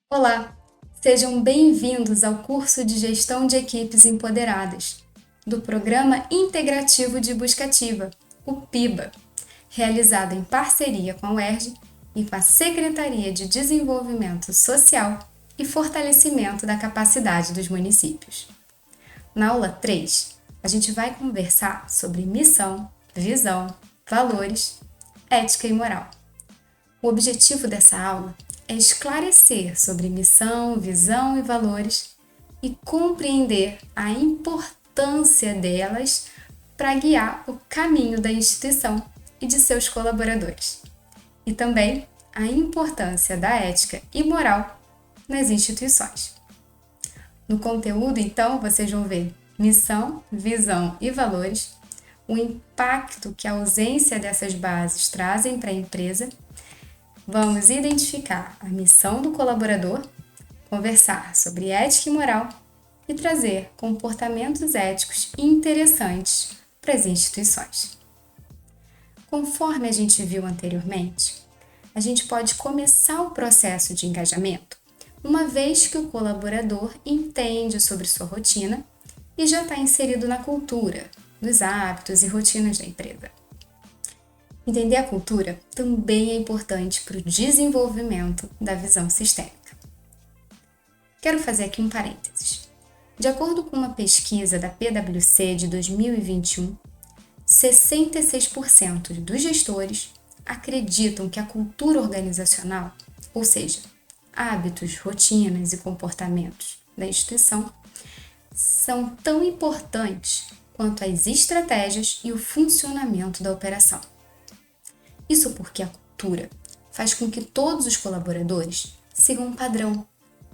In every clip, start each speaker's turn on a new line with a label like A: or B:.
A: Olá, sejam bem-vindos ao curso de Gestão de Equipes Empoderadas, do Programa Integrativo de Busca Ativa, o PIBA, realizado em parceria com a UERJ e com a Secretaria de Desenvolvimento Social e Fortalecimento da Capacidade dos Municípios. Na aula 3, a gente vai conversar sobre missão, visão, valores, ética e moral. O objetivo dessa aula é esclarecer sobre missão, visão e valores e compreender a importância delas para guiar o caminho da instituição e de seus colaboradores. E também a importância da ética e moral nas instituições. No conteúdo, então, vocês vão ver missão, visão e valores, o impacto que a ausência dessas bases trazem para a empresa. Vamos identificar a missão do colaborador, conversar sobre ética e moral e trazer comportamentos éticos interessantes para as instituições. Conforme a gente viu anteriormente, a gente pode começar o processo de engajamento uma vez que o colaborador entende sobre sua rotina e já está inserido na cultura, nos hábitos e rotinas da empresa. Entender a cultura também é importante para o desenvolvimento da visão sistêmica. Quero fazer aqui um parênteses. De acordo com uma pesquisa da PwC de 2021, 66% dos gestores acreditam que a cultura organizacional, ou seja, hábitos, rotinas e comportamentos da instituição, são tão importantes quanto as estratégias e o funcionamento da operação. Isso porque a cultura faz com que todos os colaboradores sigam um padrão,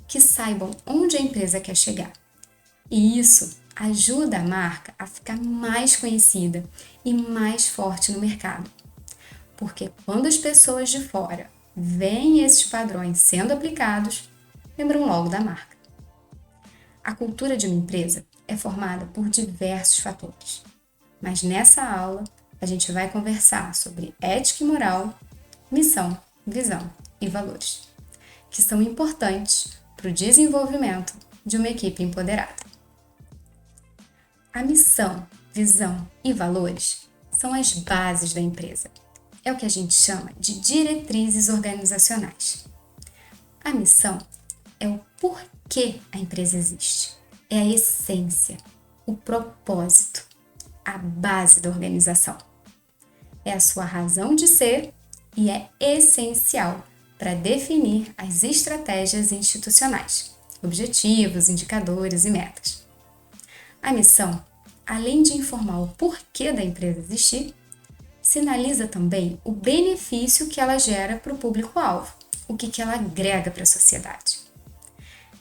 A: que saibam onde a empresa quer chegar. E isso ajuda a marca a ficar mais conhecida e mais forte no mercado. Porque quando as pessoas de fora veem esses padrões sendo aplicados, lembram logo da marca. A cultura de uma empresa é formada por diversos fatores, mas nessa aula a gente vai conversar sobre ética e moral, missão, visão e valores, que são importantes para o desenvolvimento de uma equipe empoderada. A missão, visão e valores são as bases da empresa. É o que a gente chama de diretrizes organizacionais. A missão é o porquê a empresa existe. É a essência, o propósito, a base da organização. É a sua razão de ser e é essencial para definir as estratégias institucionais, objetivos, indicadores e metas. A missão, além de informar o porquê da empresa existir, sinaliza também o benefício que ela gera para o público-alvo, o que ela agrega para a sociedade.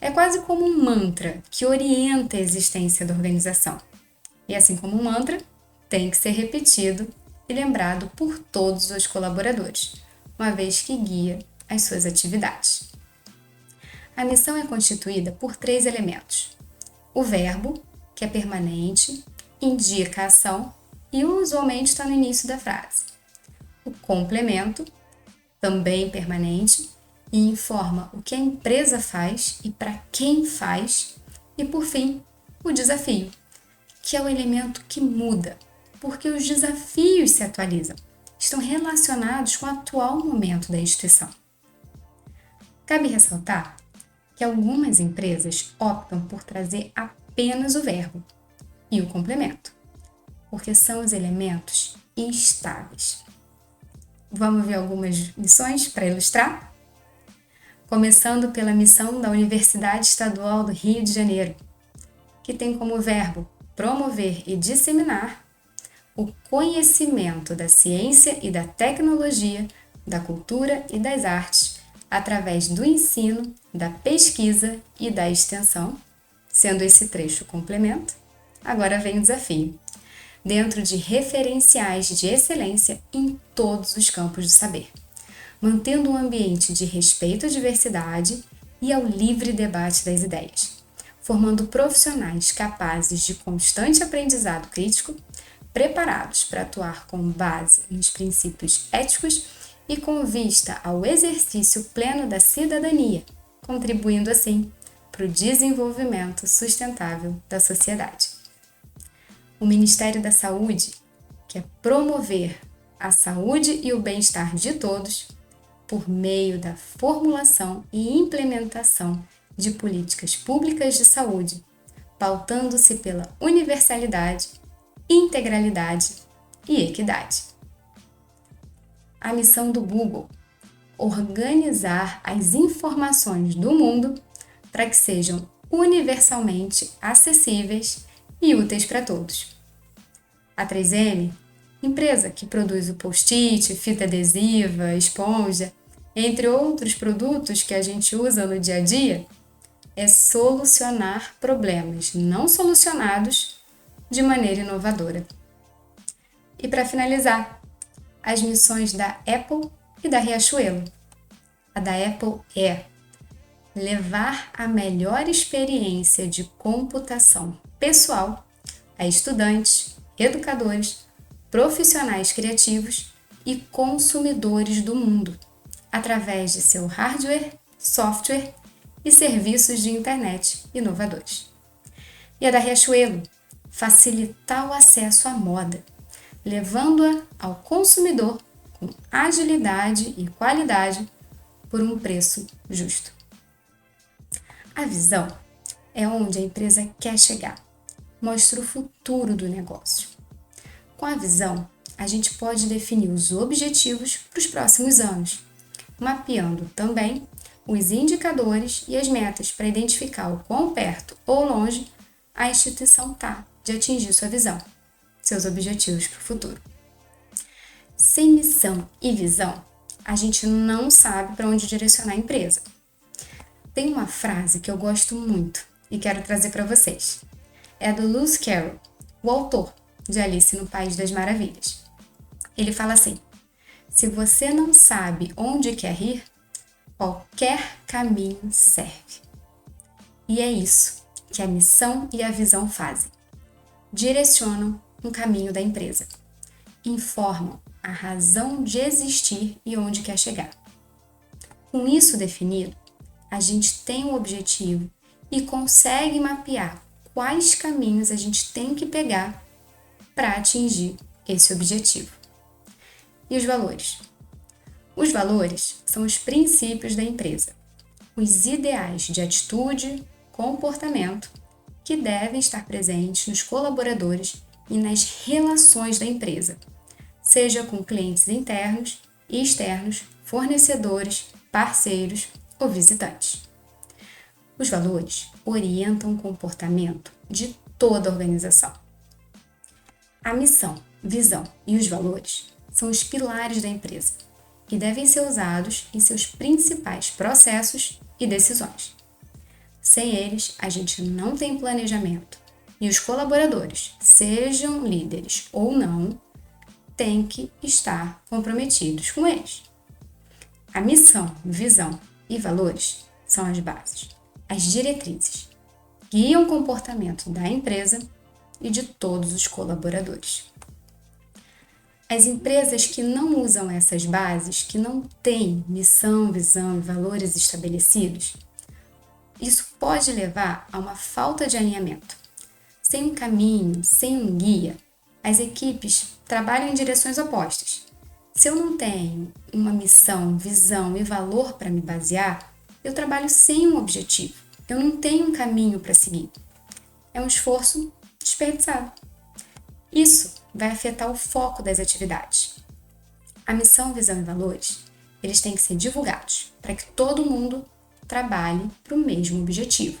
A: É quase como um mantra que orienta a existência da organização. E assim como um mantra, tem que ser repetido e lembrado por todos os colaboradores, uma vez que guia as suas atividades. A missão é constituída por 3 elementos: o verbo, que é permanente, indica a ação e usualmente está no início da frase. O complemento, também permanente, e informa o que a empresa faz e para quem faz. E, por fim, o desafio, que é o elemento que muda, porque os desafios se atualizam, estão relacionados com o atual momento da instituição. Cabe ressaltar que algumas empresas optam por trazer apenas o verbo e o complemento, porque são os elementos instáveis. Vamos ver algumas missões para ilustrar? Começando pela missão da Universidade Estadual do Rio de Janeiro, que tem como verbo promover e disseminar o conhecimento da ciência e da tecnologia, da cultura e das artes, através do ensino, da pesquisa e da extensão, sendo esse trecho o complemento. Agora vem o desafio, dentro de referenciais de excelência em todos os campos do saber, mantendo um ambiente de respeito à diversidade e ao livre debate das ideias, formando profissionais capazes de constante aprendizado crítico, preparados para atuar com base nos princípios éticos e com vista ao exercício pleno da cidadania, contribuindo assim para o desenvolvimento sustentável da sociedade. O Ministério da Saúde quer promover a saúde e o bem-estar de todos por meio da formulação e implementação de políticas públicas de saúde, pautando-se pela universalidade, integralidade e equidade. A missão do Google: organizar as informações do mundo para que sejam universalmente acessíveis e úteis para todos. A 3M, empresa que produz o post-it, fita adesiva, esponja, entre outros produtos que a gente usa no dia a dia, é solucionar problemas não solucionados de maneira inovadora. E para finalizar, as missões da Apple e da Riachuelo. A da Apple é levar a melhor experiência de computação pessoal a estudantes, educadores, profissionais criativos e consumidores do mundo, através de seu hardware, software e serviços de internet inovadores. E a da Riachuelo, facilitar o acesso à moda, levando-a ao consumidor com agilidade e qualidade por um preço justo. A visão é onde a empresa quer chegar, mostra o futuro do negócio. Com a visão, a gente pode definir os objetivos para os próximos anos, mapeando também os indicadores e as metas para identificar o quão perto ou longe a instituição está de atingir sua visão, seus objetivos para o futuro. Sem missão e visão, a gente não sabe para onde direcionar a empresa. Tem uma frase que eu gosto muito e quero trazer para vocês. É do Lewis Carroll, o autor de Alice no País das Maravilhas. Ele fala assim: se você não sabe onde quer ir, qualquer caminho serve. E é isso que a missão e a visão fazem. Direcionam um caminho da empresa. Informam a razão de existir e onde quer chegar. Com isso definido, a gente tem um objetivo e consegue mapear quais caminhos a gente tem que pegar para atingir esse objetivo. E os valores? Os valores são os princípios da empresa, os ideais de atitude, comportamento que devem estar presentes nos colaboradores e nas relações da empresa, seja com clientes internos e externos, fornecedores, parceiros ou visitantes. Os valores orientam o comportamento de toda a organização. A missão, visão e os valores são os pilares da empresa e devem ser usados em seus principais processos e decisões. Sem eles, a gente não tem planejamento e os colaboradores, sejam líderes ou não, têm que estar comprometidos com eles. A missão, visão e valores são as bases, as diretrizes, guiam o comportamento da empresa e de todos os colaboradores. As empresas que não usam essas bases, que não têm missão, visão e valores estabelecidos, isso pode levar a uma falta de alinhamento. Sem um caminho, sem um guia, as equipes trabalham em direções opostas. Se eu não tenho uma missão, visão e valor para me basear, eu trabalho sem um objetivo. Eu não tenho um caminho para seguir. É um esforço desperdiçado. Isso vai afetar o foco das atividades. A missão, visão e valores, eles têm que ser divulgados para que todo mundo trabalhe para o mesmo objetivo.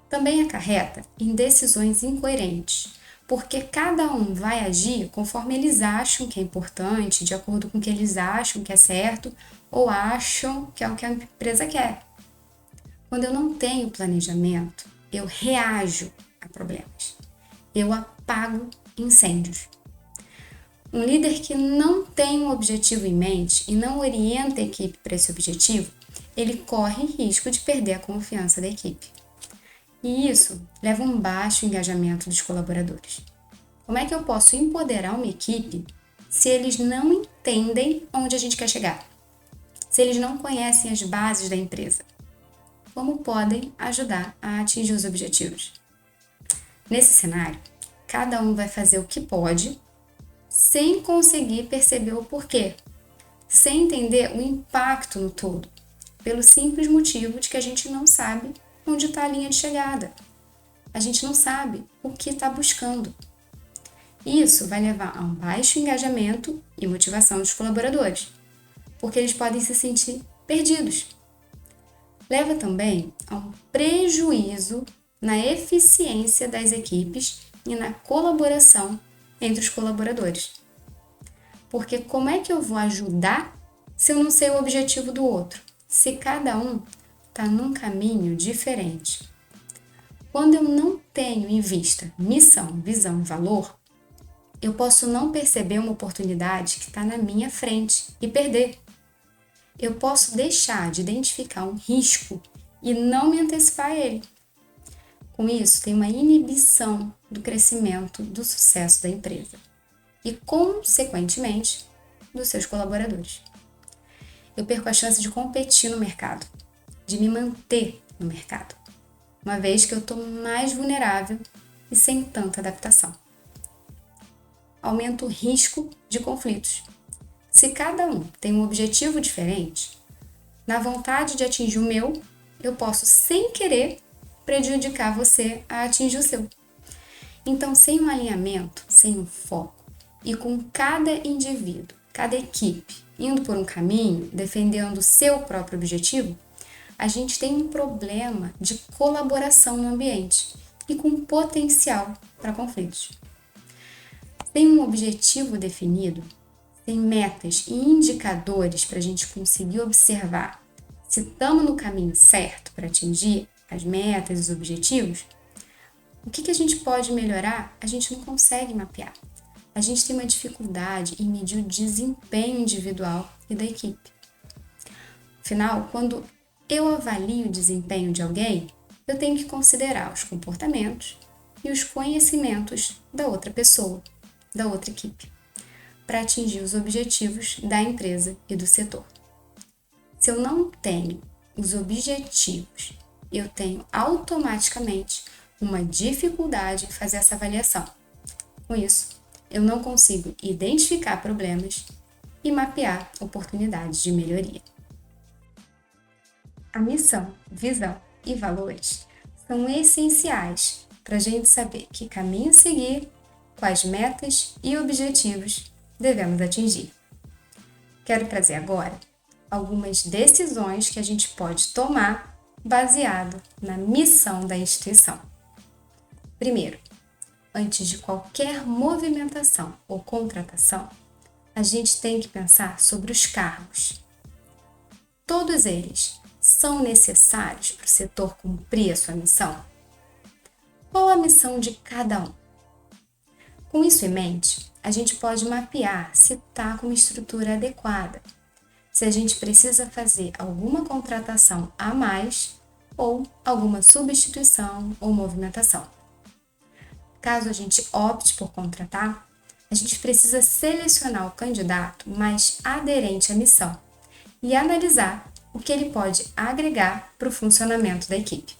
A: Também acarreta em decisões incoerentes, porque cada um vai agir conforme eles acham que é importante, de acordo com o que eles acham que é certo ou acham que é o que a empresa quer. Quando eu não tenho planejamento, eu reajo a problemas. Eu apago incêndios. Um líder que não tem um objetivo em mente e não orienta a equipe para esse objetivo, ele corre risco de perder a confiança da equipe. E isso leva a um baixo engajamento dos colaboradores. Como é que eu posso empoderar uma equipe se eles não entendem onde a gente quer chegar? Se eles não conhecem as bases da empresa? como podem ajudar a atingir os objetivos. Nesse cenário, cada um vai fazer o que pode, sem conseguir perceber o porquê, sem entender o impacto no todo, pelo simples motivo de que a gente não sabe onde está a linha de chegada. A gente não sabe o que está buscando. Isso vai levar a um baixo engajamento e motivação dos colaboradores, porque eles podem se sentir perdidos. Leva também a um prejuízo na eficiência das equipes e na colaboração entre os colaboradores. Porque como é que eu vou ajudar se eu não sei o objetivo do outro? Se cada um está num caminho diferente. Quando eu não tenho em vista missão, visão e valor, eu posso não perceber uma oportunidade que está na minha frente e perder. Eu posso deixar de identificar um risco e não me antecipar a ele. Com isso, tem uma inibição do crescimento do sucesso da empresa e, consequentemente, dos seus colaboradores. Eu perco a chance de competir no mercado, de me manter no mercado, uma vez que eu estou mais vulnerável e sem tanta adaptação. Aumenta o risco de conflitos. Se cada um tem um objetivo diferente, na vontade de atingir o meu, eu posso, sem querer, prejudicar você a atingir o seu. Então, sem um alinhamento, sem um foco, e com cada indivíduo, cada equipe, indo por um caminho, defendendo o seu próprio objetivo, a gente tem um problema de colaboração no ambiente e com potencial para conflitos. Sem um objetivo definido, sem metas e indicadores para a gente conseguir observar se estamos no caminho certo para atingir as metas e os objetivos, o que a gente pode melhorar, a gente não consegue mapear. A gente tem uma dificuldade em medir o desempenho individual e da equipe. Afinal, quando eu avalio o desempenho de alguém, eu tenho que considerar os comportamentos e os conhecimentos da outra pessoa, da outra equipe, para atingir os objetivos da empresa e do setor. Se eu não tenho os objetivos, eu tenho automaticamente uma dificuldade em fazer essa avaliação. Com isso, eu não consigo identificar problemas e mapear oportunidades de melhoria. A missão, visão e valores são essenciais para a gente saber que caminho seguir, quais metas e objetivos devemos atingir. Quero trazer agora algumas decisões que a gente pode tomar baseado na missão da instituição. Primeiro, antes de qualquer movimentação ou contratação, a gente tem que pensar sobre os cargos. Todos eles são necessários para o setor cumprir a sua missão? Qual a missão de cada um? Com isso em mente, a gente pode mapear se está com uma estrutura adequada, se a gente precisa fazer alguma contratação a mais ou alguma substituição ou movimentação. Caso a gente opte por contratar, a gente precisa selecionar o candidato mais aderente à missão e analisar o que ele pode agregar para o funcionamento da equipe.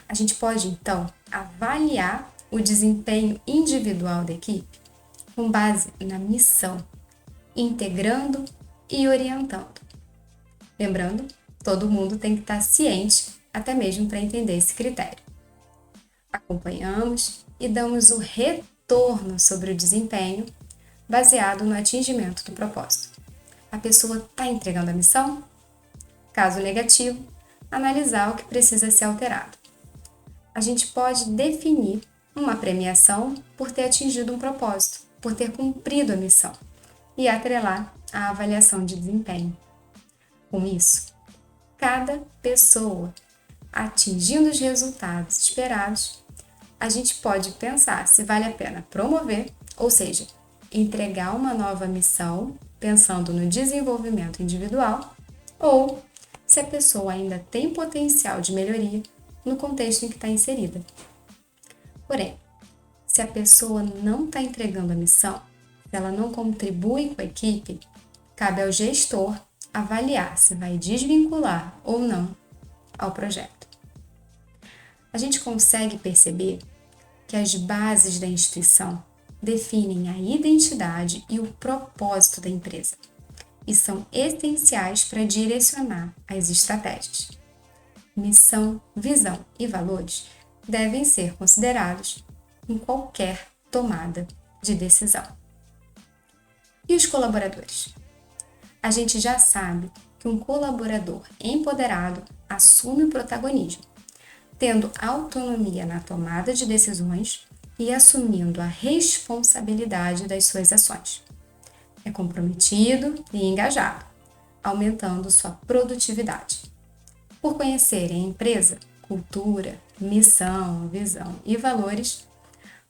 A: A gente pode, então, avaliar o desempenho individual da equipe com base na missão, integrando e orientando. Lembrando, todo mundo tem que estar ciente, até mesmo para entender esse critério. Acompanhamos e damos o retorno sobre o desempenho baseado no atingimento do propósito. A pessoa está entregando a missão? Caso negativo, analisar o que precisa ser alterado. A gente pode definir uma premiação por ter atingido um propósito, por ter cumprido a missão, e atrelar a avaliação de desempenho. Com isso, cada pessoa atingindo os resultados esperados, a gente pode pensar se vale a pena promover, ou seja, entregar uma nova missão pensando no desenvolvimento individual, ou se a pessoa ainda tem potencial de melhoria no contexto em que está inserida. Porém, se a pessoa não está entregando a missão, se ela não contribui com a equipe, cabe ao gestor avaliar se vai desvincular ou não ao projeto. A gente consegue perceber que as bases da instituição definem a identidade e o propósito da empresa e são essenciais para direcionar as estratégias. Missão, visão e valores devem ser considerados em qualquer tomada de decisão. E os colaboradores? A gente já sabe que um colaborador empoderado assume o protagonismo, tendo autonomia na tomada de decisões e assumindo a responsabilidade das suas ações. É comprometido e engajado, aumentando sua produtividade. Por conhecerem a empresa, cultura, missão, visão e valores,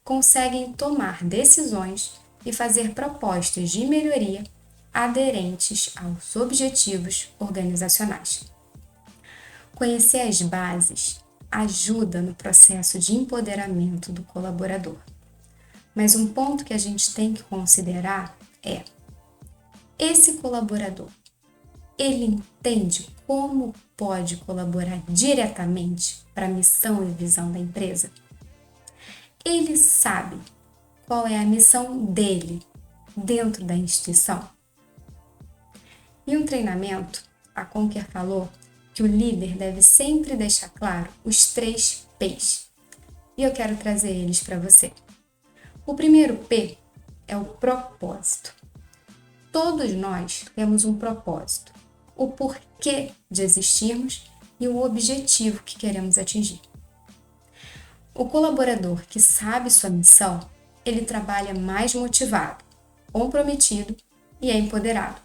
A: conseguem tomar decisões e fazer propostas de melhoria aderentes aos objetivos organizacionais. Conhecer as bases ajuda no processo de empoderamento do colaborador. Mas um ponto que a gente tem que considerar é: esse colaborador, ele entende como pode colaborar diretamente para a missão e visão da empresa? Ele sabe qual é a missão dele dentro da instituição? Em um treinamento, a Conquer falou que o líder deve sempre deixar claro os 3 P's. E eu quero trazer eles para você. O primeiro P é o propósito. Todos nós temos um propósito, o porquê de existirmos e o objetivo que queremos atingir. O colaborador que sabe sua missão, ele trabalha mais motivado, comprometido e é empoderado,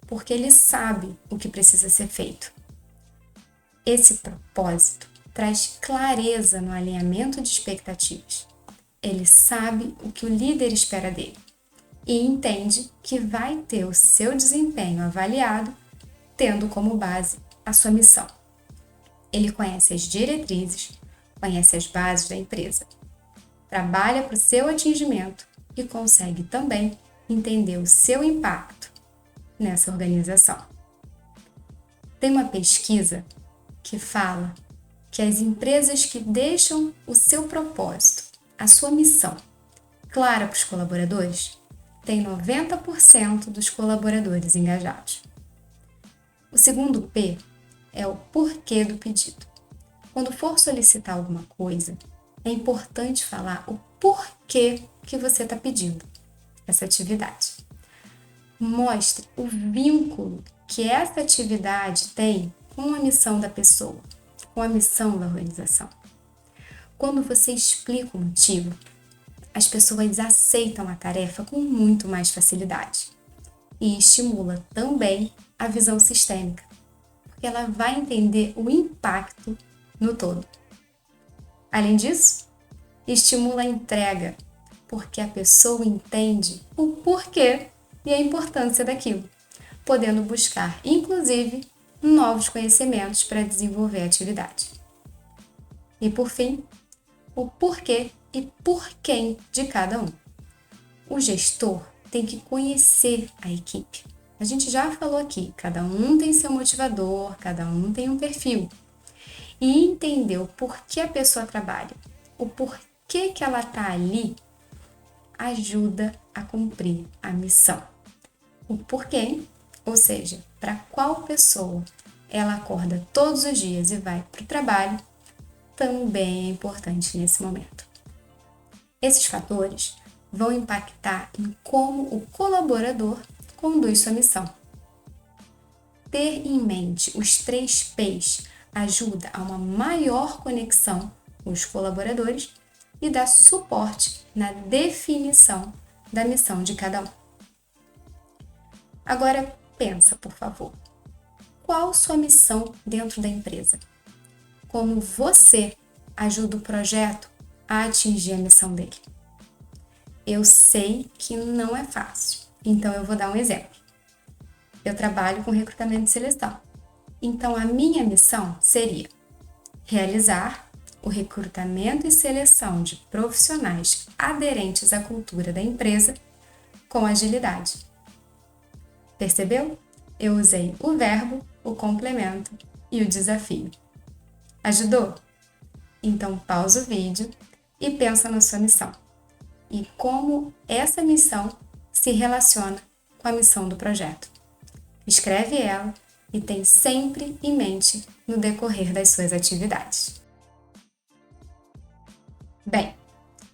A: porque ele sabe o que precisa ser feito. Esse propósito traz clareza no alinhamento de expectativas. Ele sabe o que o líder espera dele e entende que vai ter o seu desempenho avaliado, tendo como base a sua missão. Ele conhece as diretrizes, conhece as bases da empresa, trabalha para o seu atingimento e consegue também entender o seu impacto nessa organização. Tem uma pesquisa que fala que as empresas que deixam o seu propósito, a sua missão, clara para os colaboradores, têm 90% dos colaboradores engajados. O segundo P é o porquê do pedido. Quando for solicitar alguma coisa, é importante falar o porquê que você está pedindo essa atividade. Mostre o vínculo que essa atividade tem com a missão da pessoa, com a missão da organização. Quando você explica o motivo, as pessoas aceitam a tarefa com muito mais facilidade e estimula também a visão sistêmica, porque ela vai entender o impacto no todo. Além disso, estimula a entrega, porque a pessoa entende o porquê e a importância daquilo, podendo buscar, inclusive, novos conhecimentos para desenvolver a atividade. E por fim, o porquê e por quem de cada um. O gestor tem que conhecer a equipe. A gente já falou aqui, cada um tem seu motivador, cada um tem um perfil. E entender o porquê a pessoa trabalha, o porquê que ela está ali, ajuda a cumprir a missão. O porquê, ou seja, para qual pessoa ela acorda todos os dias e vai para o trabalho, também é importante nesse momento. Esses fatores vão impactar em como o colaborador conduz sua missão. Ter em mente os 3 P's ajuda a uma maior conexão com os colaboradores e dá suporte na definição da missão de cada um. Agora pensa, por favor, qual sua missão dentro da empresa? Como você ajuda o projeto a atingir a missão dele? Eu sei que não é fácil, então eu vou dar um exemplo. Eu trabalho com recrutamento e seleção, então a minha missão seria realizar o recrutamento e seleção de profissionais aderentes à cultura da empresa com agilidade. Percebeu? Eu usei o verbo, o complemento e o desafio. Ajudou? Então pausa o vídeo e pensa na sua missão e como essa missão se relaciona com a missão do projeto. Escreve ela e tem sempre em mente no decorrer das suas atividades. Bem,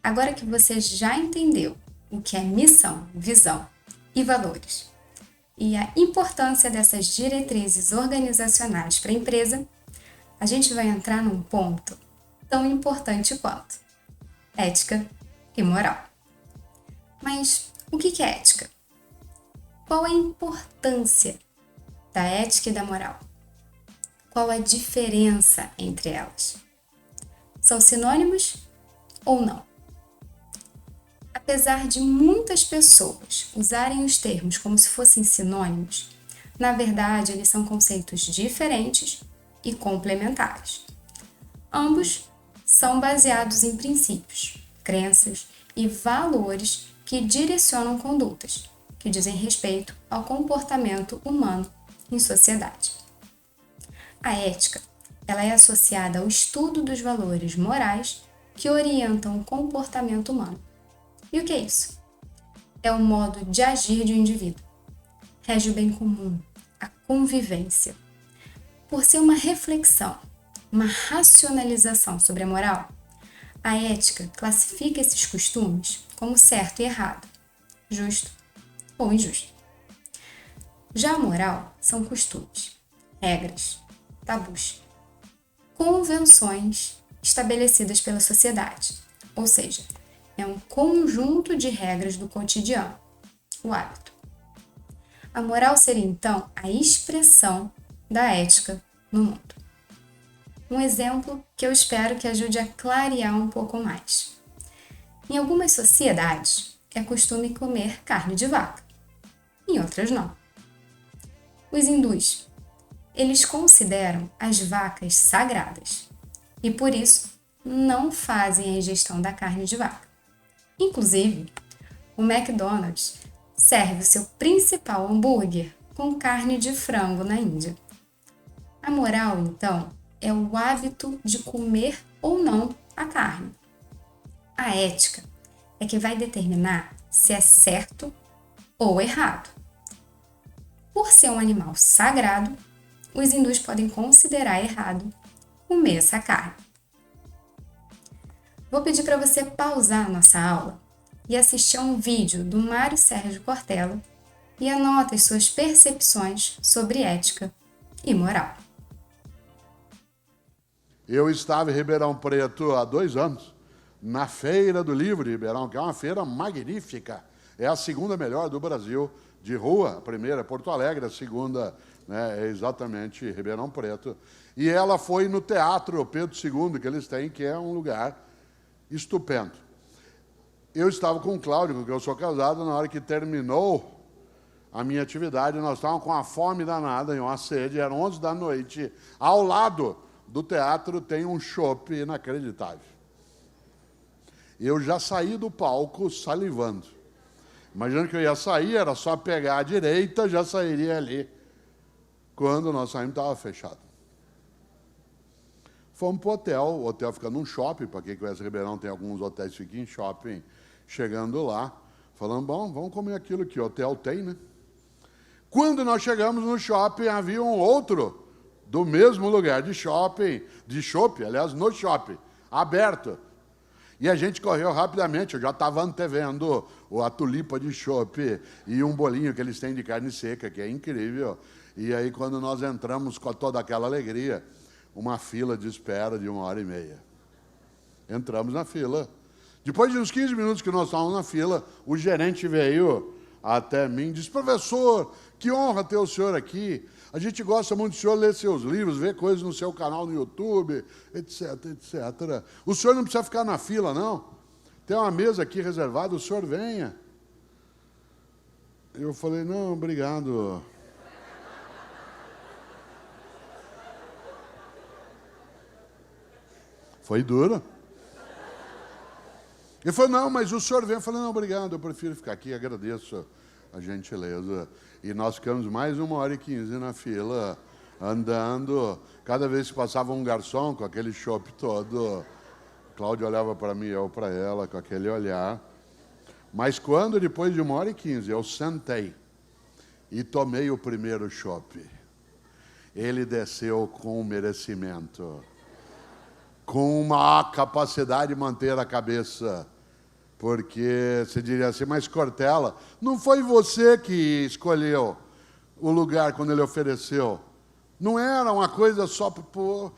A: agora que você já entendeu o que é missão, visão e valores e a importância dessas diretrizes organizacionais para a empresa, a gente vai entrar num ponto tão importante quanto ética e moral. Mas o que é ética? Qual a importância da ética e da moral? Qual a diferença entre elas? São sinônimos ou não? Apesar de muitas pessoas usarem os termos como se fossem sinônimos, na verdade eles são conceitos diferentes e complementares. Ambos são baseados em princípios, crenças e valores que direcionam condutas, que dizem respeito ao comportamento humano em sociedade. A ética, ela é associada ao estudo dos valores morais que orientam o comportamento humano. E o que é isso? É o modo de agir de um indivíduo. Rege o bem comum, a convivência. Por ser uma reflexão, uma racionalização sobre a moral, a ética classifica esses costumes como certo e errado, justo ou injusto. Já a moral são costumes, regras, tabus, convenções estabelecidas pela sociedade, ou seja, é um conjunto de regras do cotidiano, o hábito. A moral seria então a expressão da ética no mundo. Um exemplo que eu espero que ajude a clarear um pouco mais. Em algumas sociedades é costume comer carne de vaca, em outras não. Os hindus, eles consideram as vacas sagradas e por isso não fazem a ingestão da carne de vaca. Inclusive, o McDonald's serve o seu principal hambúrguer com carne de frango na Índia. A moral, então, é o hábito de comer ou não a carne. A ética é que vai determinar se é certo ou errado. Por ser um animal sagrado, os hindus podem considerar errado comer essa carne. Vou pedir para você pausar a nossa aula e assistir a um vídeo do Mário Sérgio Cortella e anota as suas percepções sobre ética e moral.
B: Eu estava em Ribeirão Preto há 2 anos, na Feira do Livro de Ribeirão, que é uma feira magnífica. É a segunda melhor do Brasil, de rua. A primeira é Porto Alegre, a segunda, né, é exatamente Ribeirão Preto. E ela foi no Teatro Pedro II, que eles têm, que é um lugar estupendo. Eu estava com o Cláudio, com quem eu sou casado, na hora que terminou a minha atividade, nós estávamos com uma fome danada e uma sede, eram 11 da noite. Ao lado do teatro tem um chopp inacreditável. Eu já saí do palco salivando. Imaginando que eu ia sair, era só pegar à direita, já sairia ali. Quando nós saímos, estava fechado. Fomos para o hotel fica num shopping, para quem conhece Ribeirão, tem alguns hotéis que ficam em shopping. Chegando lá, falando, bom, vamos comer aquilo que o hotel tem, né? Quando nós chegamos no shopping, havia um outro do mesmo lugar de shopping, aliás, no shopping, aberto. E a gente correu rapidamente, eu já estava antevendo a tulipa de chopp e um bolinho que eles têm de carne seca, que é incrível. E aí, quando nós entramos com toda aquela alegria, uma fila de espera de 1h30. Entramos na fila. Depois de uns 15 minutos que nós estávamos na fila, o gerente veio até mim e disse, professor, que honra ter o senhor aqui. A gente gosta muito do senhor ler seus livros, ver coisas no seu canal no YouTube, etc, etc. O senhor não precisa ficar na fila, não. Tem uma mesa aqui reservada, o senhor venha. Eu falei, não, obrigado. Foi duro. Ele falou, não, mas o senhor vem. Eu falei, não, obrigado, eu prefiro ficar aqui, agradeço a gentileza. E nós ficamos mais 1h15 na fila, andando. Cada vez que passava um garçom com aquele chopp todo, Cláudia olhava para mim, eu para ela, com aquele olhar. Mas quando, depois de 1h15, eu sentei e tomei o primeiro chopp, ele desceu com merecimento, com uma capacidade de manter a cabeça. Porque você diria assim, mas Cortella, não foi você que escolheu o lugar quando ele ofereceu. Não era uma coisa só por...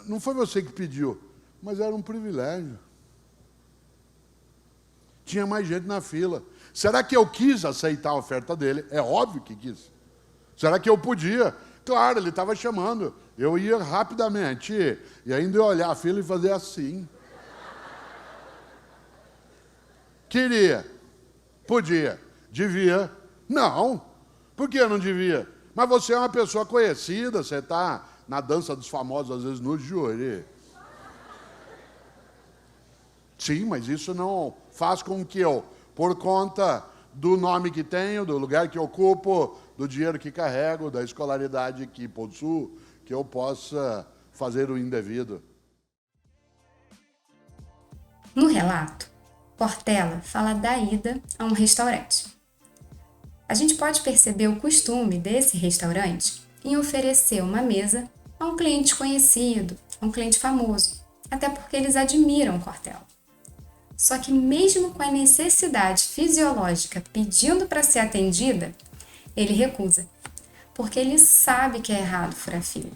B: Não foi você que pediu, mas era um privilégio. Tinha mais gente na fila. Será que eu quis aceitar a oferta dele? É óbvio que quis. Será que eu podia? Claro, ele estava chamando. Eu ia rapidamente e ainda ia olhar a fila e fazer assim. Queria. Podia. Devia. Não. Por que eu não devia? Mas você é uma pessoa conhecida, você está na dança dos famosos, às vezes, no júri. Sim, mas isso não faz com que eu, por conta do nome que tenho, do lugar que ocupo, do dinheiro que carrego, da escolaridade que possuo, que eu possa fazer o indevido.
A: No relato, Cortella fala da ida a um restaurante. A gente pode perceber o costume desse restaurante em oferecer uma mesa a um cliente conhecido, a um cliente famoso, até porque eles admiram Cortella. Só que mesmo com a necessidade fisiológica pedindo para ser atendida, ele recusa, porque ele sabe que é errado furar fila.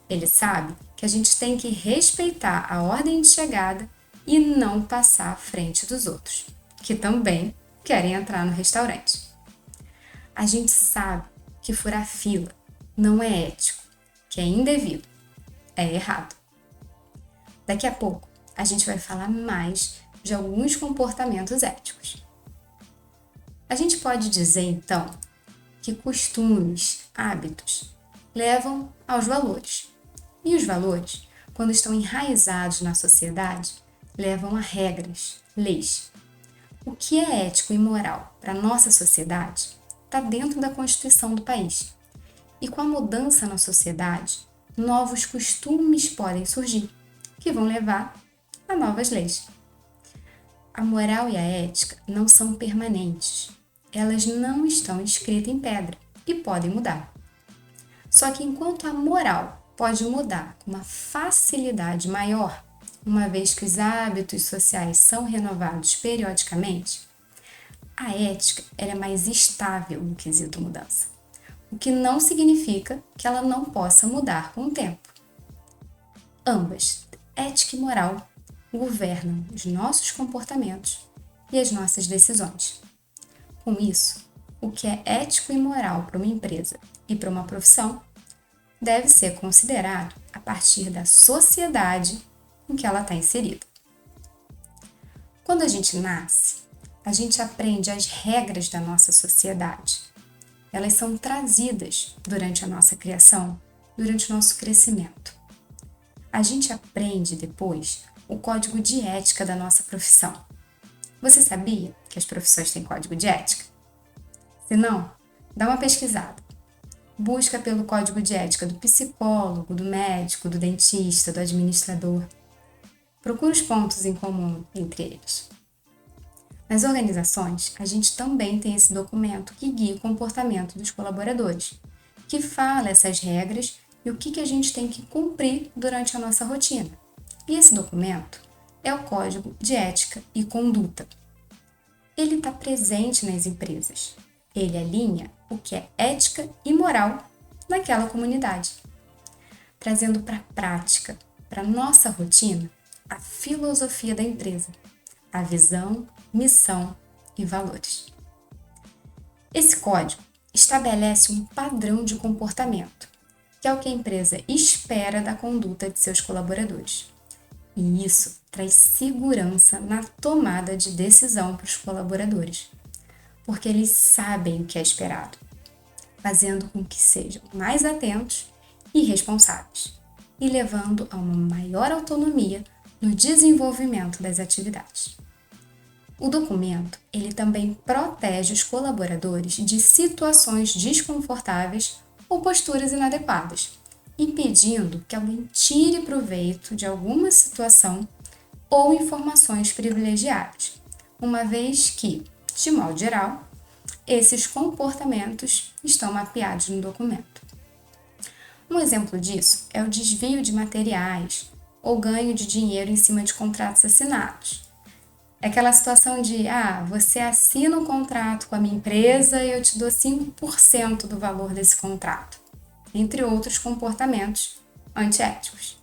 A: Ele sabe que a gente tem que respeitar a ordem de chegada e não passar à frente dos outros, que também querem entrar no restaurante. A gente sabe que furar fila não é ético, que é indevido, é errado. Daqui a pouco, a gente vai falar mais de alguns comportamentos éticos. A gente pode dizer, então, que costumes, hábitos, levam aos valores. E os valores, quando estão enraizados na sociedade, levam a regras, leis. O que é ético e moral para a nossa sociedade está dentro da Constituição do país. E com a mudança na sociedade, novos costumes podem surgir, que vão levar a novas leis. A moral e a ética não são permanentes. Elas não estão escritas em pedra e podem mudar. Só que enquanto a moral pode mudar com uma facilidade maior, uma vez que os hábitos sociais são renovados periodicamente, a ética ela é mais estável no quesito mudança, o que não significa que ela não possa mudar com o tempo. Ambas, ética e moral, governam os nossos comportamentos e as nossas decisões. Com isso, o que é ético e moral para uma empresa e para uma profissão deve ser considerado a partir da sociedade em que ela está inserida. Quando a gente nasce, a gente aprende as regras da nossa sociedade. Elas são trazidas durante a nossa criação, durante o nosso crescimento. A gente aprende depois o código de ética da nossa profissão. Você sabia que as profissões têm código de ética? Se não, dá uma pesquisada. Busca pelo código de ética do psicólogo, do médico, do dentista, do administrador. Procura os pontos em comum entre eles. Nas organizações, a gente também tem esse documento que guia o comportamento dos colaboradores, que fala essas regras e o que a gente tem que cumprir durante a nossa rotina. E esse documento é o Código de Ética e Conduta. Ele está presente nas empresas. Ele alinha o que é ética e moral naquela comunidade, trazendo para a prática, para a nossa rotina, a filosofia da empresa, a visão, missão e valores. Esse código estabelece um padrão de comportamento, que é o que a empresa espera da conduta de seus colaboradores. E isso traz segurança na tomada de decisão para os colaboradores, porque eles sabem o que é esperado, fazendo com que sejam mais atentos e responsáveis, e levando a uma maior autonomia no desenvolvimento das atividades. O documento, ele também protege os colaboradores de situações desconfortáveis ou posturas inadequadas, impedindo que alguém tire proveito de alguma situação ou informações privilegiadas, uma vez que, de modo geral, esses comportamentos estão mapeados no documento. Um exemplo disso é o desvio de materiais ou ganho de dinheiro em cima de contratos assinados. É aquela situação de, você assina um contrato com a minha empresa e eu te dou 5% do valor desse contrato, entre outros comportamentos antiéticos.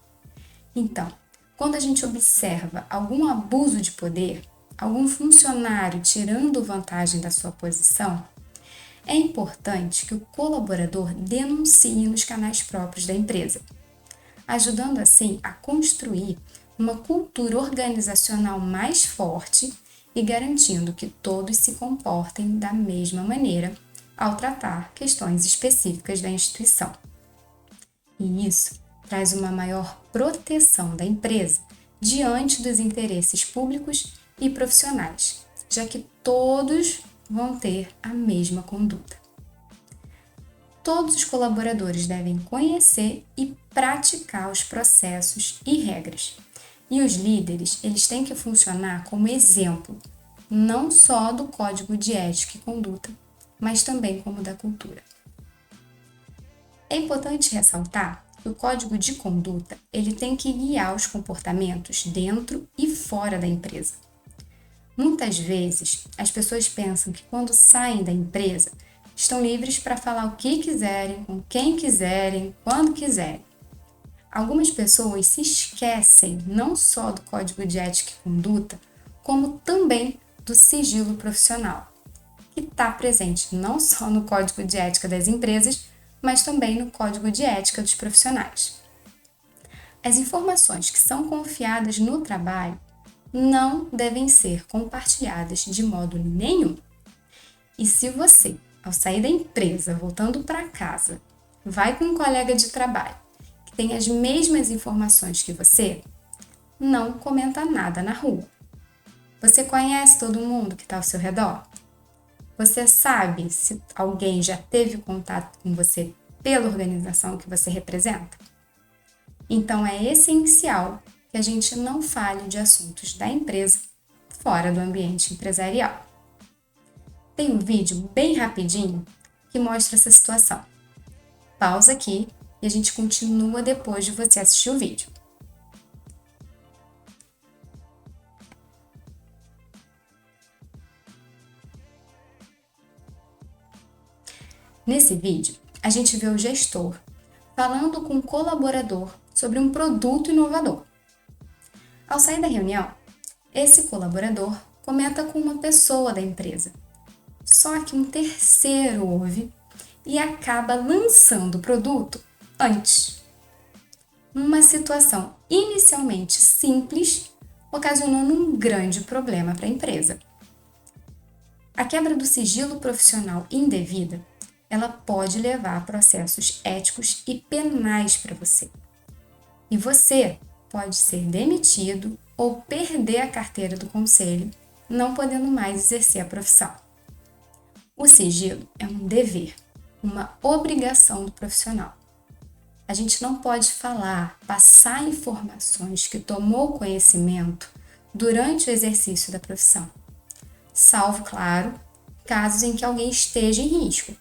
A: Então, quando a gente observa algum abuso de poder, algum funcionário tirando vantagem da sua posição, é importante que o colaborador denuncie nos canais próprios da empresa, ajudando assim a construir uma cultura organizacional mais forte e garantindo que todos se comportem da mesma maneira ao tratar questões específicas da instituição. E isso traz uma maior proteção da empresa diante dos interesses públicos e profissionais, já que todos vão ter a mesma conduta. Todos os colaboradores devem conhecer e praticar os processos e regras. E os líderes, eles têm que funcionar como exemplo, não só do código de ética e conduta, mas também como da cultura. É importante ressaltar que o código de conduta, ele tem que guiar os comportamentos dentro e fora da empresa. Muitas vezes, as pessoas pensam que quando saem da empresa, estão livres para falar o que quiserem, com quem quiserem, quando quiserem. Algumas pessoas se esquecem não só do código de ética e conduta, como também do sigilo profissional, que está presente não só no código de ética das empresas, mas também no código de ética dos profissionais. As informações que são confiadas no trabalho não devem ser compartilhadas de modo nenhum. E se você, ao sair da empresa, voltando para casa, vai com um colega de trabalho que tem as mesmas informações que você, não comenta nada na rua. Você conhece todo mundo que está ao seu redor? Você sabe se alguém já teve contato com você pela organização que você representa? Então é essencial que a gente não fale de assuntos da empresa fora do ambiente empresarial. Tem um vídeo bem rapidinho que mostra essa situação. Pausa aqui e a gente continua depois de você assistir o vídeo. Nesse vídeo, a gente vê o gestor falando com um colaborador sobre um produto inovador. Ao sair da reunião, esse colaborador comenta com uma pessoa da empresa. Só que um terceiro ouve e acaba lançando o produto antes. Uma situação inicialmente simples, ocasionando um grande problema para a empresa. A quebra do sigilo profissional indevida, ela pode levar a processos éticos e penais para você. E você pode ser demitido ou perder a carteira do conselho, não podendo mais exercer a profissão. O sigilo é um dever, uma obrigação do profissional. A gente não pode falar, passar informações que tomou conhecimento durante o exercício da profissão, salvo, claro, casos em que alguém esteja em risco.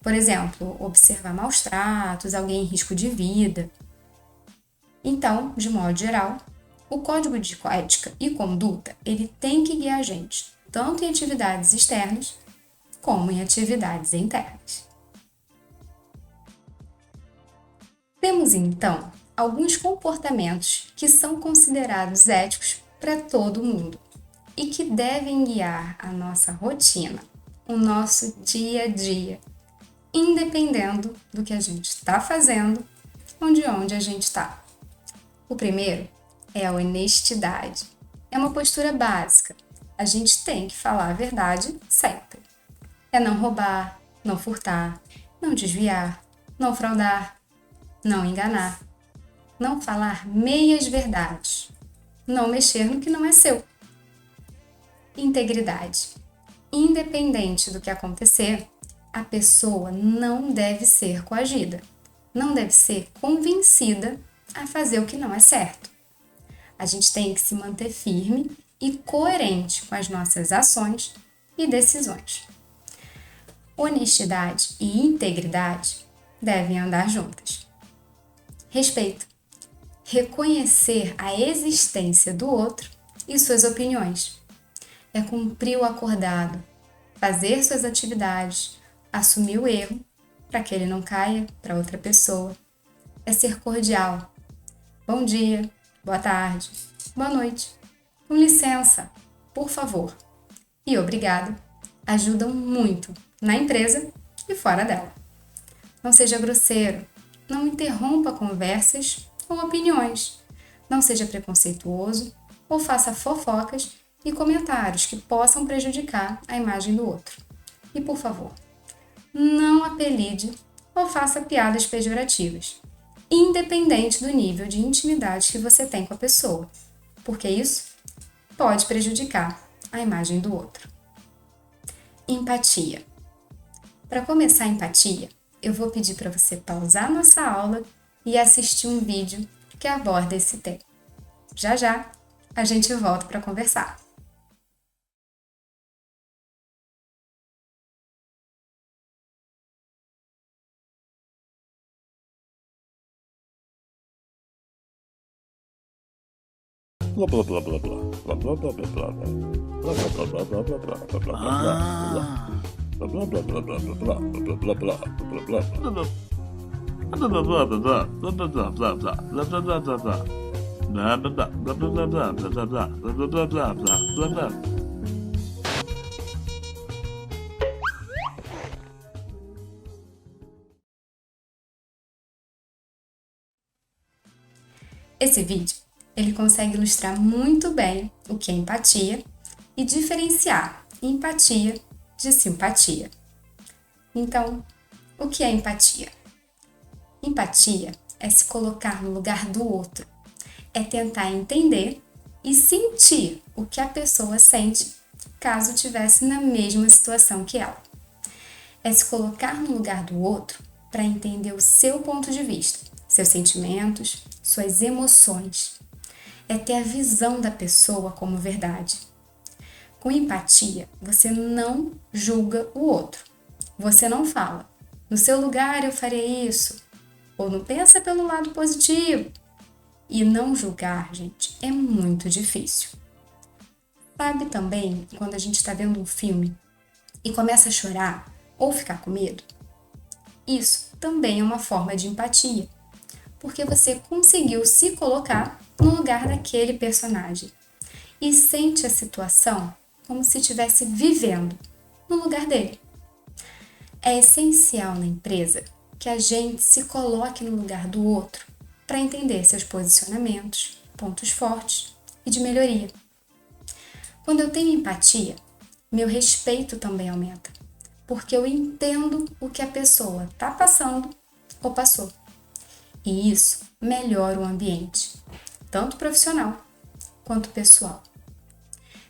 A: Por exemplo, observar maus tratos, alguém em risco de vida. Então, de modo geral, o Código de Ética e Conduta, ele tem que guiar a gente, tanto em atividades externas, como em atividades internas. Temos, então, alguns comportamentos que são considerados éticos para todo mundo e que devem guiar a nossa rotina, o nosso dia a dia, independendo do que a gente está fazendo ou de onde a gente está. O primeiro é a honestidade. É uma postura básica. A gente tem que falar a verdade sempre. É não roubar, não furtar, não desviar, não fraudar, não enganar, não falar meias verdades, não mexer no que não é seu. Integridade. Independente do que acontecer, a pessoa não deve ser coagida. não deve ser convencida a fazer o que não é certo. A gente tem que se manter firme e coerente com as nossas ações e decisões. Honestidade e integridade devem andar juntas. Respeito. Reconhecer a existência do outro e suas opiniões. É cumprir o acordado, fazer suas atividades, assumir o erro para que ele não caia para outra pessoa. É ser cordial. Bom dia, boa tarde, boa noite. Com licença, por favor. E obrigado ajudam muito na empresa e fora dela. Não seja grosseiro, não interrompa conversas ou opiniões. Não seja preconceituoso ou faça fofocas e comentários que possam prejudicar a imagem do outro. E, por favor, não apelide ou faça piadas pejorativas, independente do nível de intimidade que você tem com a pessoa, porque isso pode prejudicar a imagem do outro. Empatia. Para começar a empatia, eu vou pedir para você pausar nossa aula e assistir um vídeo que aborda esse tema. Já já a gente volta para conversar.
C: Blá blá blá blá blá blá blá blá blá blá blá blá blá blá blá blá blá blá blá.
A: Esse vídeo ele consegue ilustrar muito bem o que é empatia e diferenciar empatia de simpatia. Então, o que é empatia? Empatia é se colocar no lugar do outro, é tentar entender e sentir o que a pessoa sente caso estivesse na mesma situação que ela. É se colocar no lugar do outro para entender o seu ponto de vista, seus sentimentos, suas emoções. É ter a visão da pessoa como verdade. Com empatia, você não julga o outro. Você não fala, no seu lugar eu faria isso, ou não pensa pelo lado positivo. E não julgar, gente, é muito difícil. Sabe também quando a gente está vendo um filme e começa a chorar ou ficar com medo? Isso também é uma forma de empatia, porque você conseguiu se colocar no lugar daquele personagem e sente a situação como se estivesse vivendo no lugar dele. É essencial na empresa que a gente se coloque no lugar do outro para entender seus posicionamentos, pontos fortes e de melhoria. Quando eu tenho empatia, meu respeito também aumenta, porque eu entendo o que a pessoa está passando ou passou. E isso melhora o ambiente, tanto profissional quanto pessoal.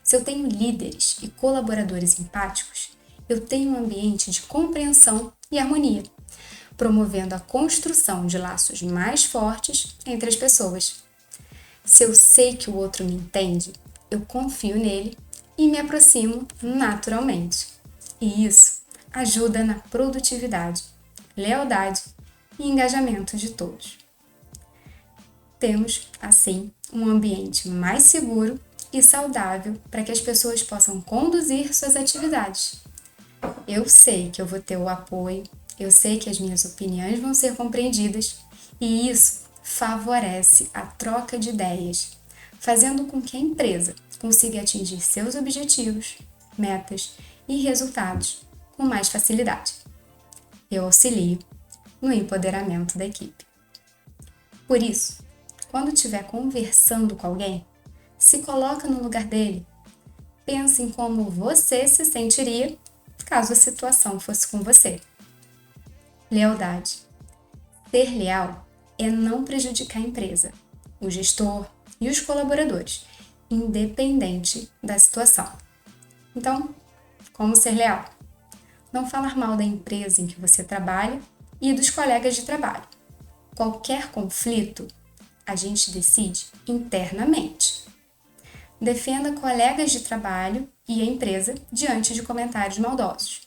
A: Se eu tenho líderes e colaboradores empáticos, eu tenho um ambiente de compreensão e harmonia, promovendo a construção de laços mais fortes entre as pessoas. Se eu sei que o outro me entende, eu confio nele e me aproximo naturalmente. E isso ajuda na produtividade, lealdade e engajamento de todos. Temos, assim, um ambiente mais seguro e saudável para que as pessoas possam conduzir suas atividades. Eu sei que eu vou ter o apoio, eu sei que as minhas opiniões vão ser compreendidas e isso favorece a troca de ideias, fazendo com que a empresa consiga atingir seus objetivos, metas e resultados com mais facilidade. Eu auxilio no empoderamento da equipe. Por isso, quando estiver conversando com alguém, se coloca no lugar dele. Pense em como você se sentiria caso a situação fosse com você. Lealdade. Ser leal é não prejudicar a empresa, o gestor e os colaboradores, independente da situação. Então, como ser leal? Não falar mal da empresa em que você trabalha e dos colegas de trabalho. Qualquer conflito, a gente decide internamente. Defenda colegas de trabalho e a empresa diante de comentários maldosos.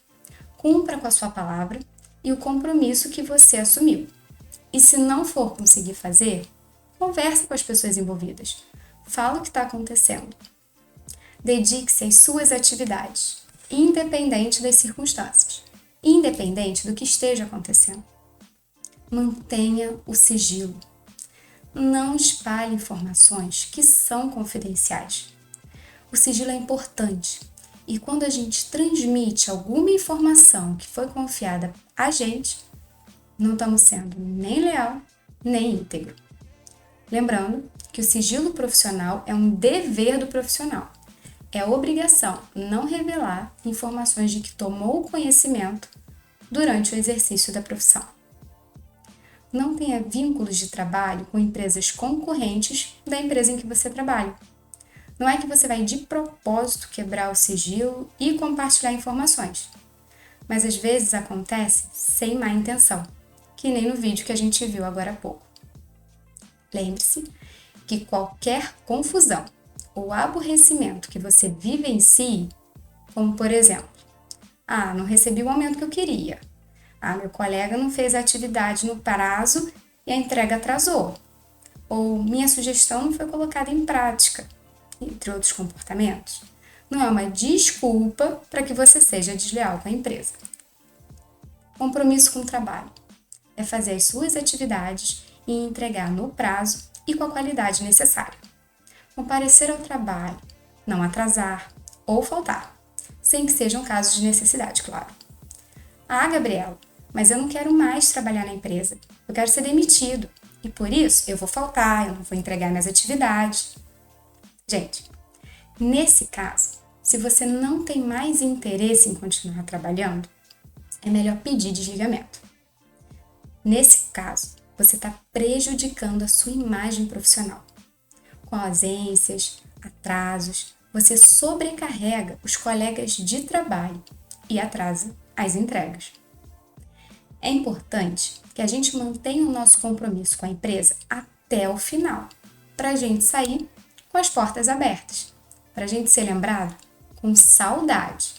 A: Cumpra com a sua palavra e o compromisso que você assumiu. E se não for conseguir fazer, converse com as pessoas envolvidas. Fala o que está acontecendo. Dedique-se às suas atividades, independente das circunstâncias, independente do que esteja acontecendo. Mantenha o sigilo. Não espalhe informações que são confidenciais. O sigilo é importante e quando a gente transmite alguma informação que foi confiada a gente, não estamos sendo nem leal, nem íntegro. Lembrando que o sigilo profissional é um dever do profissional. É obrigação não revelar informações de que tomou conhecimento durante o exercício da profissão. Não tenha vínculos de trabalho com empresas concorrentes da empresa em que você trabalha. Não é que você vai de propósito quebrar o sigilo e compartilhar informações, mas às vezes acontece sem má intenção, que nem no vídeo que a gente viu agora há pouco. Lembre-se que qualquer confusão ou aborrecimento que você vivencie, como por exemplo, não recebi o aumento que eu queria, meu colega não fez a atividade no prazo e a entrega atrasou, ou minha sugestão não foi colocada em prática, entre outros comportamentos, não é uma desculpa para que você seja desleal com a empresa. Compromisso com o trabalho é fazer as suas atividades e entregar no prazo e com a qualidade necessária. Comparecer ao trabalho, não atrasar ou faltar, sem que sejam casos de necessidade, claro. Gabriela, mas eu não quero mais trabalhar na empresa, eu quero ser demitido e por isso eu vou faltar, eu não vou entregar minhas atividades. Gente, nesse caso, se você não tem mais interesse em continuar trabalhando, é melhor pedir desligamento. Nesse caso, você está prejudicando a sua imagem profissional. Com ausências, atrasos, você sobrecarrega os colegas de trabalho e atrasa as entregas. É importante que a gente mantenha o nosso compromisso com a empresa até o final, para a gente sair com as portas abertas, para a gente ser lembrado com saudade.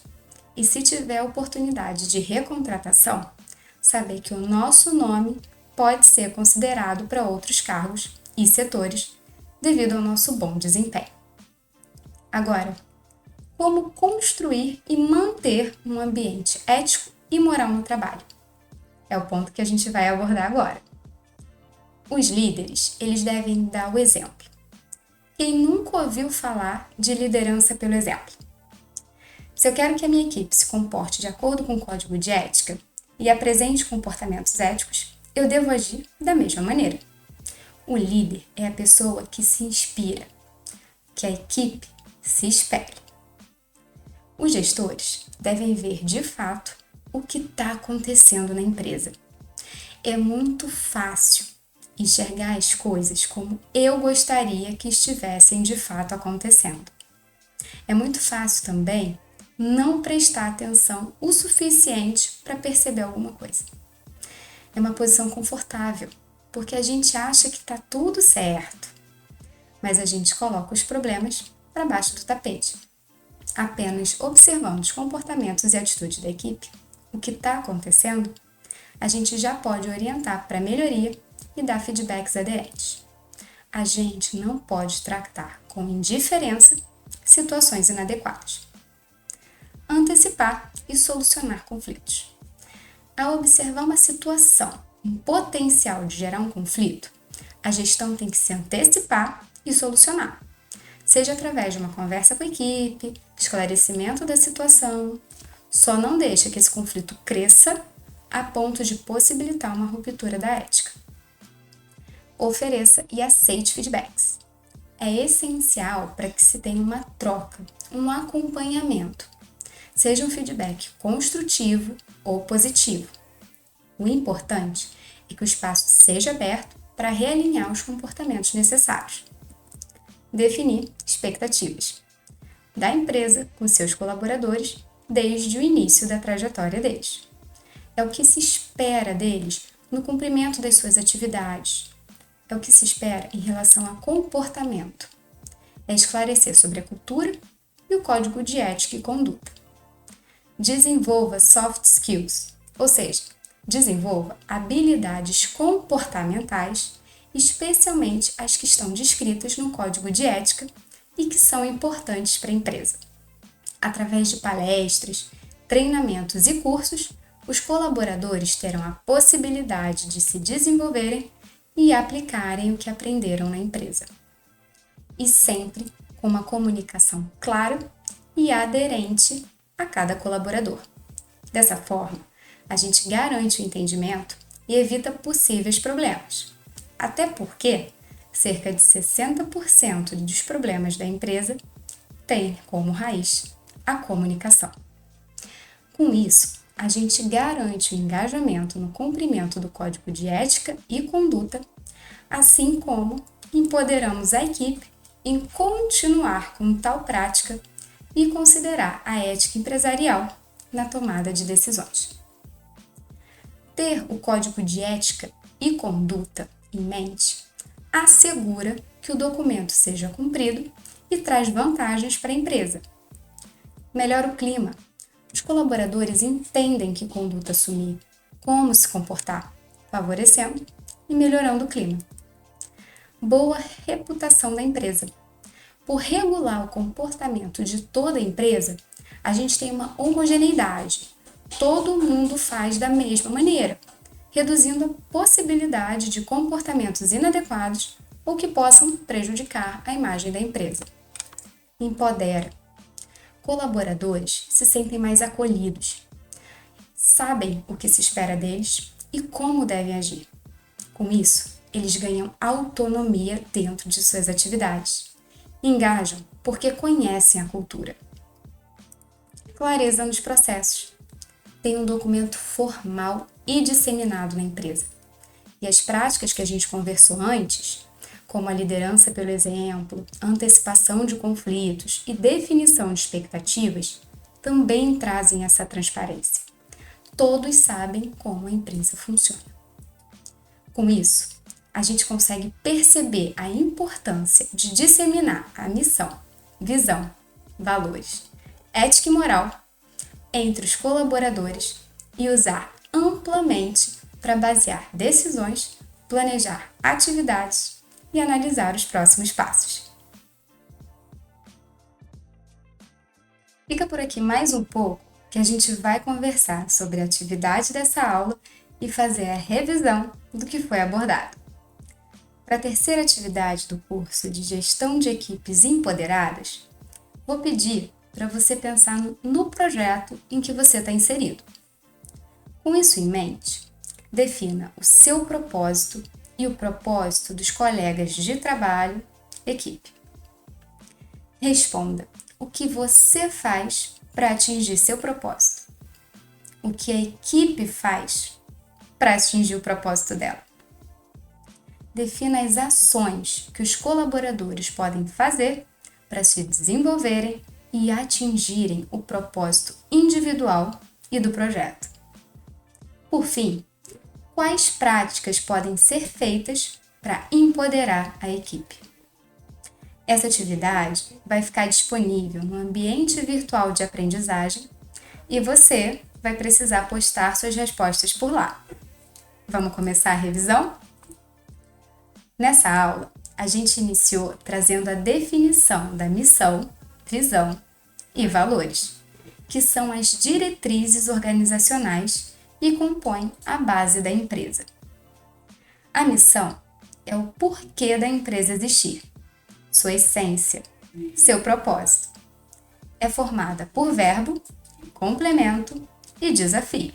A: E se tiver a oportunidade de recontratação, saber que o nosso nome pode ser considerado para outros cargos e setores devido ao nosso bom desempenho. Agora, como construir e manter um ambiente ético e moral no trabalho? É o ponto que a gente vai abordar agora. Os líderes, eles devem dar o exemplo. Quem nunca ouviu falar de liderança pelo exemplo? Se eu quero que a minha equipe se comporte de acordo com o código de ética e apresente comportamentos éticos, eu devo agir da mesma maneira. O líder é a pessoa que se inspira, que a equipe se espelhe. Os gestores devem ver de fato o que está acontecendo na empresa. É muito fácil enxergar as coisas como eu gostaria que estivessem de fato acontecendo. É muito fácil também não prestar atenção o suficiente para perceber alguma coisa. É uma posição confortável, porque a gente acha que está tudo certo, mas a gente coloca os problemas para baixo do tapete. Apenas observando os comportamentos e atitudes da equipe, o que está acontecendo, a gente já pode orientar para melhoria e dar feedbacks aderentes. A gente não pode tratar com indiferença situações inadequadas. Antecipar e solucionar conflitos. Ao observar uma situação, um potencial de gerar um conflito, a gestão tem que se antecipar e solucionar, seja através de uma conversa com a equipe, esclarecimento da situação. Só não deixa que esse conflito cresça a ponto de possibilitar uma ruptura da ética. Ofereça e aceite feedbacks. É essencial para que se tenha uma troca, um acompanhamento, seja um feedback construtivo ou positivo. O importante é que o espaço seja aberto para realinhar os comportamentos necessários. Definir expectativas da empresa com seus colaboradores desde o início da trajetória deles. É o que se espera deles no cumprimento das suas atividades. É o que se espera em relação a comportamento. É esclarecer sobre a cultura e o código de ética e conduta. Desenvolva soft skills, ou seja, desenvolva habilidades comportamentais, especialmente as que estão descritas no código de ética e que são importantes para a empresa. Através de palestras, treinamentos e cursos, os colaboradores terão a possibilidade de se desenvolverem e aplicarem o que aprenderam na empresa. E sempre com uma comunicação clara e aderente a cada colaborador. Dessa forma, a gente garante o entendimento e evita possíveis problemas. Até porque cerca de 60% dos problemas da empresa têm como raiz a comunicação. Com isso, a gente garante o engajamento no cumprimento do código de ética e conduta, assim como empoderamos a equipe em continuar com tal prática e considerar a ética empresarial na tomada de decisões. Ter o código de ética e conduta em mente assegura que o documento seja cumprido e traz vantagens para a empresa. Melhora o clima. Os colaboradores entendem que conduta assumir, como se comportar, favorecendo e melhorando o clima. Boa reputação da empresa. Por regular o comportamento de toda a empresa, a gente tem uma homogeneidade. Todo mundo faz da mesma maneira, reduzindo a possibilidade de comportamentos inadequados ou que possam prejudicar a imagem da empresa. Empodera. Colaboradores se sentem mais acolhidos, sabem o que se espera deles e como devem agir. Com isso, eles ganham autonomia dentro de suas atividades. Engajam porque conhecem a cultura. Clareza nos processos. Tem um documento formal e disseminado na empresa. E as práticas que a gente conversou antes, como a liderança pelo exemplo, antecipação de conflitos e definição de expectativas, também trazem essa transparência. Todos sabem como a empresa funciona. Com isso, a gente consegue perceber a importância de disseminar a missão, visão, valores, ética e moral entre os colaboradores e usar amplamente para basear decisões, planejar atividades e analisar os próximos passos. Fica por aqui mais um pouco que a gente vai conversar sobre a atividade dessa aula e fazer a revisão do que foi abordado. Para a terceira atividade do curso de Gestão de Equipes Empoderadas, vou pedir para você pensar no projeto em que você está inserido. Com isso em mente, defina o seu propósito e o propósito dos colegas de trabalho, equipe. Responda o que você faz para atingir seu propósito. O que a equipe faz para atingir o propósito dela. Defina as ações que os colaboradores podem fazer para se desenvolverem e atingirem o propósito individual e do projeto. Por fim, quais práticas podem ser feitas para empoderar a equipe? Essa atividade vai ficar disponível no ambiente virtual de aprendizagem e você vai precisar postar suas respostas por lá. Vamos começar a revisão? Nessa aula, a gente iniciou trazendo a definição da missão, visão e valores, que são as diretrizes organizacionais e compõem a base da empresa. A missão é o porquê da empresa existir, sua essência, seu propósito. É formada por verbo, complemento e desafio.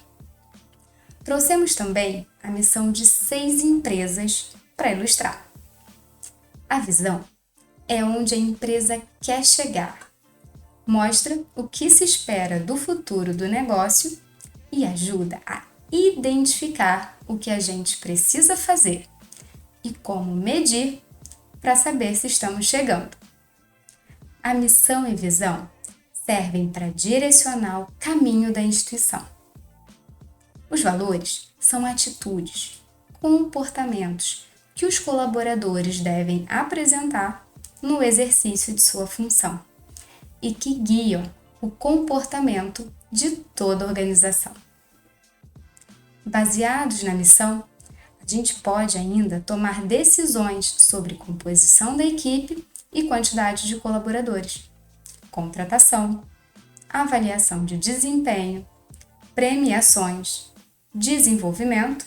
A: Trouxemos também a missão de 6 empresas para ilustrar. A visão é onde a empresa quer chegar, mostra o que se espera do futuro do negócio e ajuda a identificar o que a gente precisa fazer e como medir para saber se estamos chegando. A missão e visão servem para direcionar o caminho da instituição. Os valores são atitudes, comportamentos que os colaboradores devem apresentar no exercício de sua função e que guiam o comportamento de toda a organização. Baseados na missão, a gente pode ainda tomar decisões sobre composição da equipe e quantidade de colaboradores, contratação, avaliação de desempenho, premiações, desenvolvimento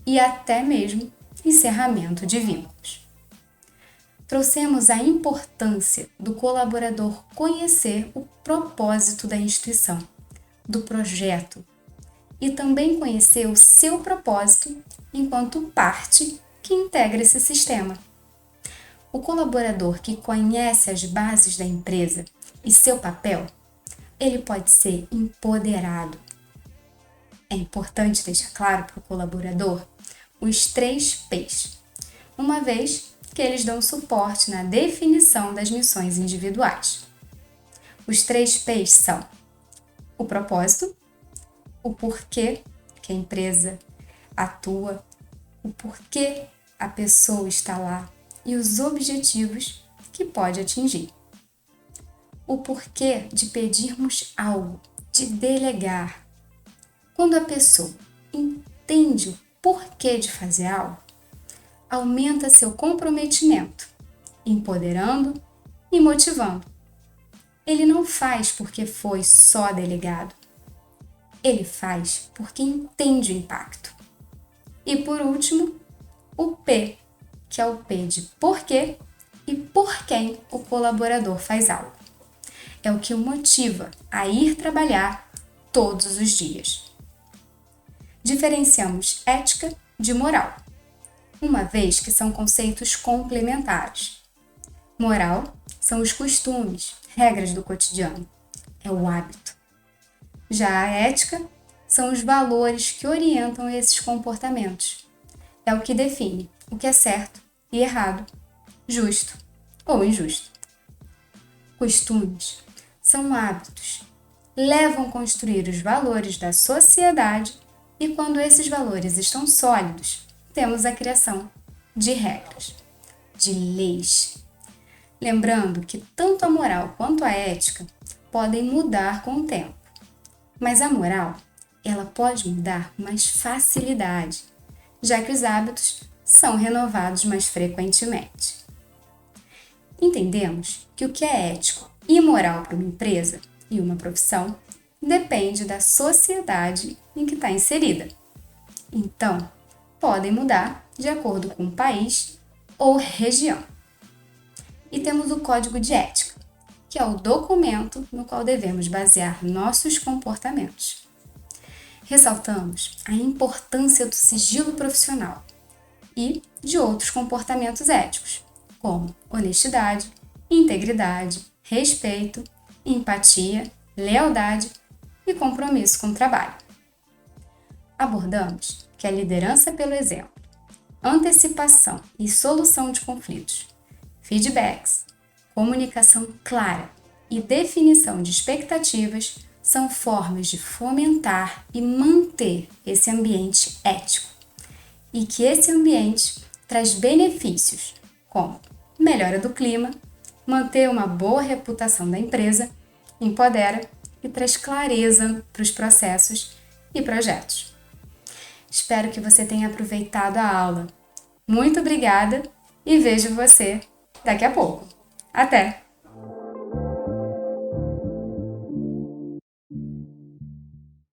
A: e até mesmo encerramento de vínculos. Trouxemos a importância do colaborador conhecer o propósito da instituição, do projeto, e também conhecer o seu propósito enquanto parte que integra esse sistema. O colaborador que conhece as bases da empresa e seu papel, ele pode ser empoderado. É importante deixar claro para o colaborador os 3 P's, uma vez que eles dão suporte na definição das missões individuais. Os 3 P's são o propósito, o porquê que a empresa atua, o porquê a pessoa está lá e os objetivos que pode atingir. O porquê de pedirmos algo, de delegar. Quando a pessoa entende o porquê de fazer algo, aumenta seu comprometimento, empoderando e motivando. Ele não faz porque foi só delegado. Ele faz porque entende o impacto. E por último, o P, que é o P de porquê e por quem o colaborador faz algo. É o que o motiva a ir trabalhar todos os dias. Diferenciamos ética de moral, uma vez que são conceitos complementares. Moral são os costumes, regras do cotidiano, é o hábito. Já a ética são os valores que orientam esses comportamentos. É o que define o que é certo e errado, justo ou injusto. Costumes são hábitos, levam a construir os valores da sociedade e quando esses valores estão sólidos, temos a criação de regras, de leis. Lembrando que tanto a moral quanto a ética podem mudar com o tempo. Mas a moral, ela pode mudar com mais facilidade, já que os hábitos são renovados mais frequentemente. Entendemos que o que é ético e moral para uma empresa e uma profissão depende da sociedade em que está inserida. Então, podem mudar de acordo com o país ou região. E temos o Código de Ética, que é o documento no qual devemos basear nossos comportamentos. Ressaltamos a importância do sigilo profissional e de outros comportamentos éticos, como honestidade, integridade, respeito, empatia, lealdade e compromisso com o trabalho. Abordamos que a liderança pelo exemplo, antecipação e solução de conflitos, feedbacks, comunicação clara e definição de expectativas são formas de fomentar e manter esse ambiente ético e que esse ambiente traz benefícios como melhora do clima, manter uma boa reputação da empresa, empodera e traz clareza para os processos e projetos. Espero que você tenha aproveitado a aula. Muito obrigada e vejo você daqui a pouco. Até!